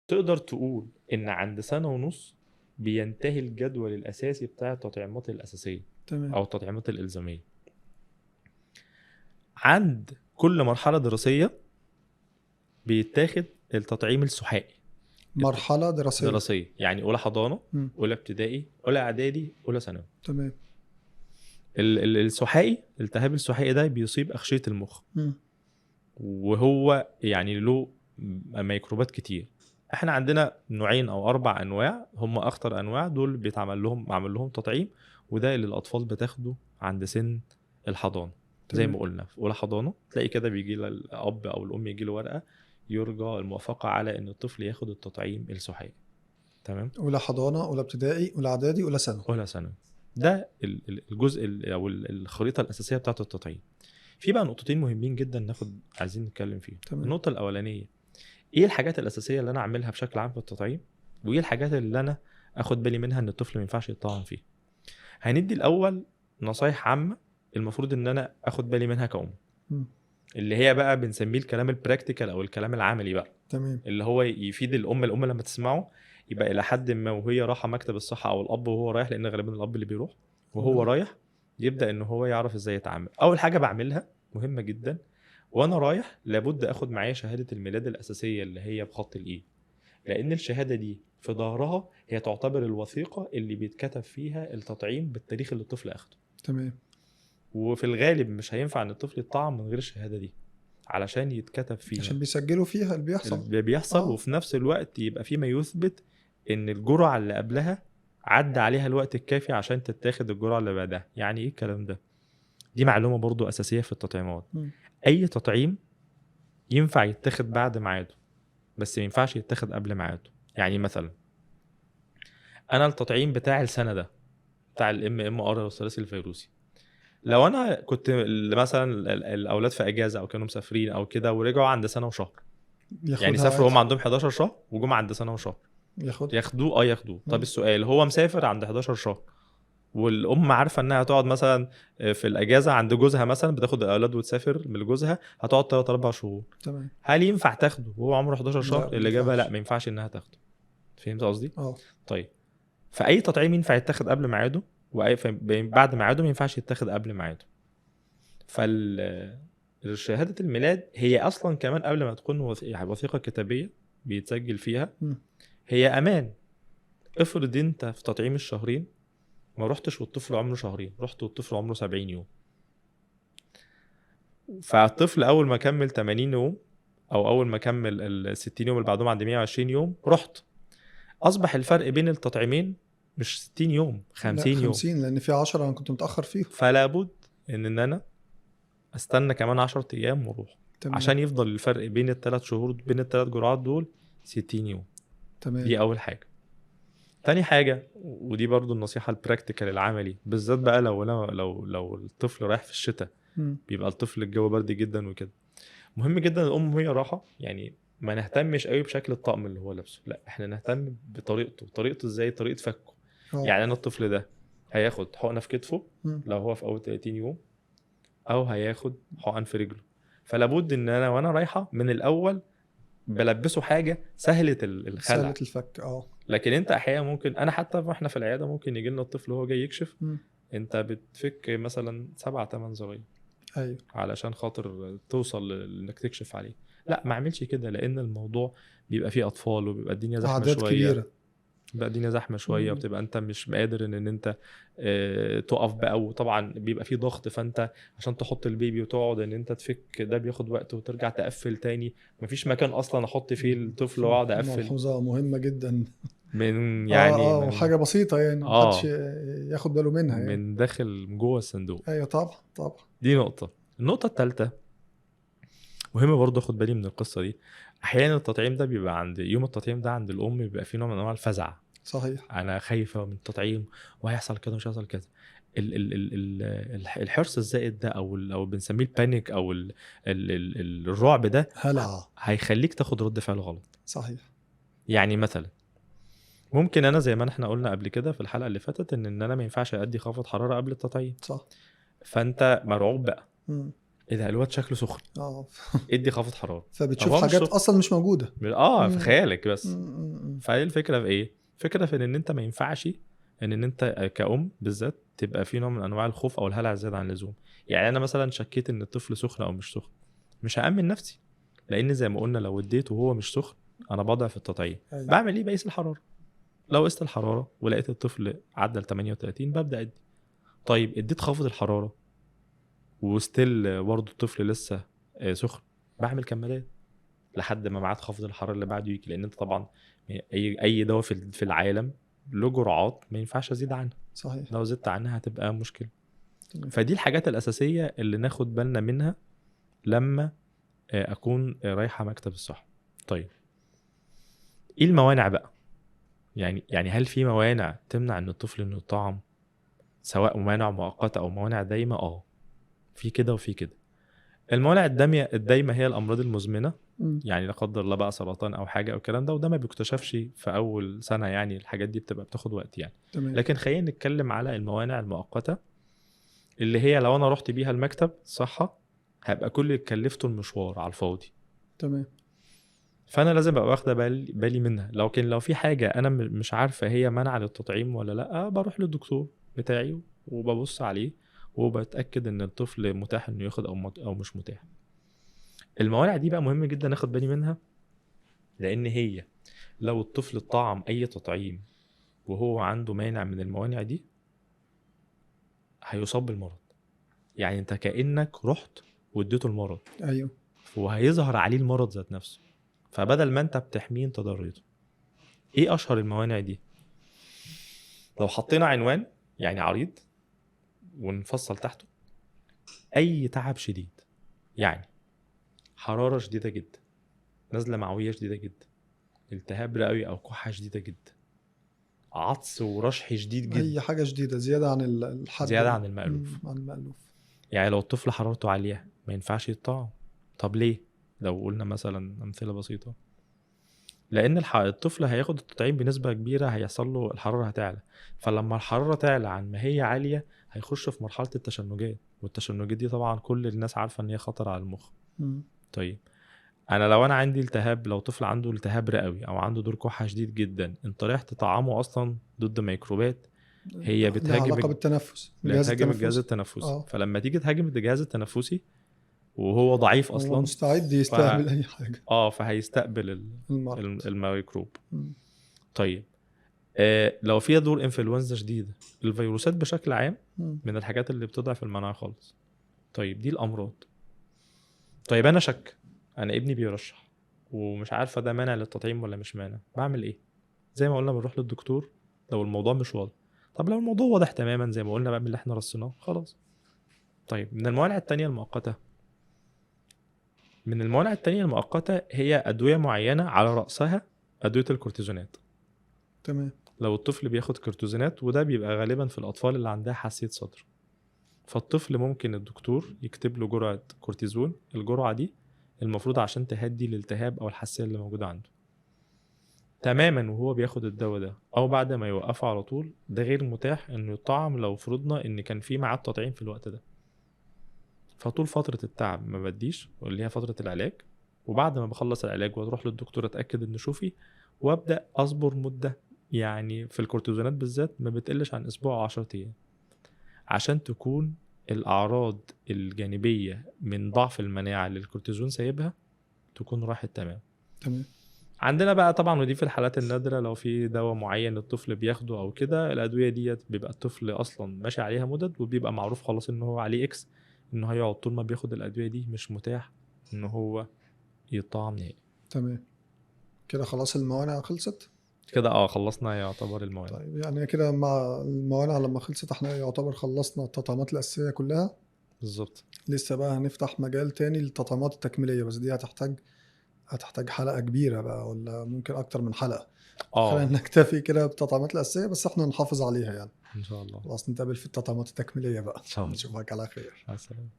تقدر تقول ان عند سنة ونص بينتهي الجدول الاساسي بتاع التطعيمات الاساسية تمام. او التطعيمات الالزامية. عند كل مرحلة دراسية بيتاخد التطعيم السحائي. مرحلة دراسية. دراسية يعني اولى حضانة، مم. اولى ابتدائي، اولى اعدادي، اولى ثانوي. تمام. السحائي، الالتهاب السحائي ده بيصيب اغشية المخ، مم. وهو يعني له ميكروبات كتير. احنا عندنا نوعين او 4 انواع، هم اخطر انواع دول معمل لهم تطعيم، وده اللي الاطفال بتاخده عند سن الحضانه. زي تمام. ما قلنا في اولى حضانه تلاقي كده بيجي الاب او الام يجي له ورقه يرجى الموافقه على ان الطفل ياخد التطعيم السحائي. تمام. أولى حضانة، أولى ابتدائي، أولى إعدادي، أولى ثانوي. اولى ثانوي. ده الجزء او الخريطه الاساسيه بتاعه التطعيم. في بقى نقطتين مهمين جدا عايزين نتكلم فيهم. تمام. النقطه الاولانيه، ايه الحاجات الاساسيه اللي انا اعملها بشكل عام في التطعيم، وايه الحاجات اللي انا اخد بالي منها ان الطفل ما ينفعش يتطعم فيها. هندي الاول نصايح عامه المفروض ان انا اخد بالي منها كأم، مم. اللي هي بقى بنسميه الكلام البراكتيكال او الكلام العملي بقى، تمام. اللي هو يفيد الام لما تسمعه يبقى الى حد ما وهي رايحه مكتب الصحه، او الاب وهو رايح، لان غالبا الاب اللي بيروح وهو تمام. رايح يبدا ان هو يعرف ازاي يتعامل. اول حاجه بعملها مهمه جدا، وانا رايح لابد اخد معايا شهاده الميلاد الاساسيه اللي هي بخط الايد، لان الشهاده دي في ظهرها هي تعتبر الوثيقه اللي بيتكتب فيها التطعيم بالتاريخ اللي الطفل اخده. تمام. وفي الغالب مش هينفع ان الطفل يتطعم من غير الشهاده دي، علشان يتكتب فيها عشان بيسجلوا فيها اللي بيحصل. اللي بيحصل، وفي نفس الوقت يبقى في ما يثبت ان الجرعه اللي قبلها عدى عليها الوقت الكافي عشان تتاخد الجرعه اللي بعدها. يعني ايه الكلام ده؟ دي معلومه برضو اساسيه في التطعيمات. مم. اي تطعيم ينفع يتاخد بعد ميعاده، بس ما ينفعش يتاخد قبل ميعاده. يعني مثلا انا التطعيم بتاع السنه ده بتاع الMMR الثلاثي الفيروسي، لو انا كنت مثلا الاولاد في اجازه او كانوا مسافرين او كده ورجعوا عند سنه وشهر، يعني ياخدها سافروا هم عادي. عندهم 11 شهر وجم عند سنه وشهر، ياخدها. ياخدوه. ياخدوه. طب مم. السؤال، هو مسافر عند 11 شهر والام عارفه انها هتقعد مثلا في الاجازه عند جوزها، مثلا بتاخد الاولاد وتسافر من جوزها، هتقعد 3 4 شهور، تمام. هل ينفع تاخده وهو عمره 11 شهر؟ لا، ما الاجابه لا، ينفعش. ما ينفعش انها تاخده. فهمت قصدي؟ اه. طيب، فاي تطعيم ينفع يتاخد قبل ميعاده، واي بعد ميعاده ما ينفعش يتاخد قبل ميعاده. شهاده الميلاد هي اصلا كمان قبل ما تكون وثيقه كتابيه بيتسجل فيها، مم. هي امان. افرض انت في تطعيم الشهرين ما رحتش والطفل عمره شهرين، رحت والطفل عمره 70 يوم، فالطفل اول ما كمل 80 يوم او اول ما كمل ال 60 يوم اللي بعدهم عند 120 يوم رحت، اصبح الفرق بين التطعيمين مش 60 يوم، لا، 50 يوم. 50 لأن في 10 أنا كنت متأخر فيهم. فلا بد ان انا استنى كمان 10 ايام واروح، تمام. عشان يفضل الفرق بين الثلاث شهور بين الثلاث جرعات دول 60 يوم. تمام. دي اول حاجه. تاني حاجه، ودي برضو النصيحه البراكتيكال العملي، بالذات بقى لو الطفل رايح في الشتاء، مم. بيبقى الطفل الجو برد جدا وكده، مهم جدا الام وهي راحه يعني ما نهتمش قوي بشكل الطقم اللي هو لابسه، لا احنا نهتم بطريقته. طريقته ازاي؟ طريقه فكه. اه. يعني انا الطفل ده هياخد حقنه في كتفه مم. لو هو في اول 30 يوم، او هياخد حقن في رجله، فلا بد ان انا وانا رايحه من الاول بلبسه حاجه سهله سهلة الخلع. الفك. اه. لكن انت احيانا ممكن، انا حتى واحنا في العياده ممكن يجي لنا الطفل وهو جاي يكشف، مم. انت بتفك مثلا 7 8 زراير ايوه. علشان خاطر توصل انك تكشف عليه. لا، ما اعملش كده، لان الموضوع بيبقى فيه اطفال وبيبقى الدنيا زحمه أعداد شويه، كبيرة. بيبقى الدنيا زحمه شويه مم. وبتبقى انت مش قادر ان انت تقف بقى، وطبعا بيبقى فيه ضغط، فانت عشان تحط البيبي وتقعد ان انت تفك ده بياخد وقت وترجع تقفل تاني، مفيش مكان اصلا احط فيه الطفل واقعد اقفل ملحوظة مهمة جدا. من يعني اه اه، من وحاجة بسيطة يعني محدش اه ياخد باله منها يعني. من داخل جوه الصندوق. ايوه طبعا طبعا. دي نقطه. النقطه الثالثه مهم برضه اخد بالي من القصه دي، احيانا التطعيم ده بيبقى عند يوم التطعيم ده عند الام بيبقى فيه نوع من انواع الفزع، صحيح. انا خايفه من التطعيم وهيحصل كده ومش هيحصل كذا. الحرص الزائد ده او بنسميه البانيك او الرعب ده هلع. هيخليك تاخد رد فعل غلط. صحيح. يعني مثلا ممكن انا زي ما احنا قلنا قبل كده في الحلقه اللي فاتت ان انا ما ينفعش ادي خافض حراره قبل التطعيم، صح. فانت مرعوب بقى. مم. ايه ده الواد شكله سخن، اه ادي خافض حراره. فبتشوف طب هو مش حاجات سخن. اصلا مش موجوده. في مم. خيالك بس. مم. فهي الفكره في ايه؟ فكره في ان انت ما ينفعش ان انت كأم بالذات تبقى في نوع من انواع الخوف او الهلع زياده عن اللزوم. يعني انا مثلا شكيت ان الطفل سخن او مش سخن، مش هأمن نفسي، لان زي ما قلنا لو اديته وهو مش سخن انا بضعف التطعيم. أيوة. بعمل ايه؟ بقيس الحراره. لو قست الحراره ولقيت الطفل عدى ال 38 ببدا ادي. طيب اديت خافض الحراره وستيل برضه الطفل لسه سخن، بعمل كمادات لحد ما ميعاد خفض الحراره اللي بعده يجي، لان انت طبعا اي دواء في العالم له جرعات ما ينفعش ازيد عنها. صحيح. لو زدت عنها هتبقى مشكله. تمام. فدي الحاجات الاساسيه اللي ناخد بالنا منها لما اكون رايحه مكتب الصحه. طيب ايه الموانع بقى؟ يعني هل في موانع تمنع ان الطفل انه يطعم، سواء موانع مؤقته او موانع دايمه؟ في كده وفي كده. الموانع الدايمه هي الامراض المزمنه، يعني لا قدر الله بقى سرطان او حاجه او الكلام ده، وده ما بيكتشفش في اول سنه، يعني الحاجات دي بتاخد وقت يعني. تمام. لكن خلينا نتكلم على الموانع المؤقته اللي هي لو انا رحت بيها المكتب صحه هبقى كل اللي كلفته المشوار على الفاضي. تمام. فانا لازم ابقى واخده بالي منها. لو في حاجه انا مش عارفه هي منع للتطعيم ولا لا، بروح للدكتور بتاعي وببص عليه وبتاكد ان الطفل متاح انه ياخد او مش متاح. الموانع دي بقى مهم جدا اخد بالي منها، لان هي لو الطفل اتطعم اي تطعيم وهو عنده مانع من الموانع دي هيصاب بالمرض. يعني انت كأنك رحت واديته المرض. ايوه. وهيظهر عليه المرض ذات نفسه. فبدل ما انت بتحميه انت ضريته. ايه اشهر الموانع دي؟ لو حطينا عنوان يعني عريض ونفصل تحته: اي تعب شديد، يعني حرارة شديدة جدا، نزلة معوية شديدة جدا، التهاب رئوي او كحة شديدة جدا، عطس ورشح شديد جدا، اي حاجه شديده زياده عن الحد، زيادة عن المألوف. عن المألوف. يعني لو الطفل حرارته عالية ما ينفعش يتطعم. طب ليه؟ لو قلنا مثلا أمثلة بسيطة، لأن الطفل هياخد التطعيم بنسبة كبيرة هيحصل له الحرارة هتعلى، فلما الحرارة تعلى عن ما هي عالية هيخش في مرحلة التشنجات، والتشنجات دي طبعا كل الناس عارفة إن هي خطر على المخ. طيب لو أنا عندي التهاب، لو طفل عنده التهاب رئوي أو عنده دور كحة شديد جدا، أنت رايح تطعمه أصلا ضد ميكروبات هي بتهاجم علاقه بالتنفس، الجهاز التنفسي. فلما تيجي تهاجم الجهاز التنفسي وهو ضعيف اصلا هو مستعد يستقبل اي حاجه. فهيستقبل الميكروب. مم. طيب لو فيها دور انفلونزا شديده، الفيروسات بشكل عام من الحاجات اللي بتضعف المناعه خالص. طيب دي الامراض. طيب انا انا ابني بيرشح ومش عارفه ده مانع للتطعيم ولا مش مانع، بعمل ايه؟ زي ما قلنا بنروح للدكتور لو الموضوع مش واضح. طب لو الموضوع واضح تماما زي ما قلنا بقى من اللي احنا رصيناه خلاص. طيب من الموانع التانية المؤقتة هي أدوية معينة على رأسها أدوية الكورتيزونات. تمام. لو الطفل بياخد كورتيزونات، وده بيبقى غالبا في الأطفال اللي عندها حساسية صدر، فالطفل ممكن الدكتور يكتب له جرعة كورتيزون. الجرعة دي المفروض عشان تهدي الالتهاب أو الحساسية اللي موجودة عنده تماما وهو بياخد الدواء ده، أو بعد ما يوقفه على طول. ده غير متاح إنه يطعم لو فرضنا إن كان في ميعاد تطعيم في الوقت ده. فطول فترة التعب ما بديش، واللي هي فترة العلاج، وبعد ما بخلص العلاج واروح للدكتور اتأكد انه شوفي، وابدأ اصبر مدة. يعني في الكورتيزونات بالذات ما بتقلش عن اسبوع او 10 ايام عشان تكون الاعراض الجانبية من ضعف المناعة اللي الكورتيزون سايبها تكون راحت تمام. عندنا بقى طبعا، ودي في الحالات النادرة، لو في دواء معين الطفل بياخده او كده، الادوية دي بيبقى الطفل اصلا ماشي عليها مدد وبيبقى معروف خلاص انه هو عليه اكس، انه هيقعد طول ما بياخد الادويه دي مش متاح انه هو يطعم نهائي. تمام. كده خلاص الموانع خلصت كده خلصنا يعتبر الموانع. طيب يعني كده مع الموانع لما خلصت احنا يعتبر خلصنا التطعيمات الاساسيه كلها. بالظبط. لسه بقى هنفتح مجال تاني للتطعيمات التكميليه، بس دي هتحتاج حلقه كبيره بقى، ولا ممكن اكتر من حلقه. خلينا نكتفي كده بالتطعيمات الاساسيه، بس احنا نحافظ عليها يعني ان شاء الله. خلاص نتقابل في التطعيمات التكميليه بقى. ان شاء الله. نشوفك على خير. مع السلامه.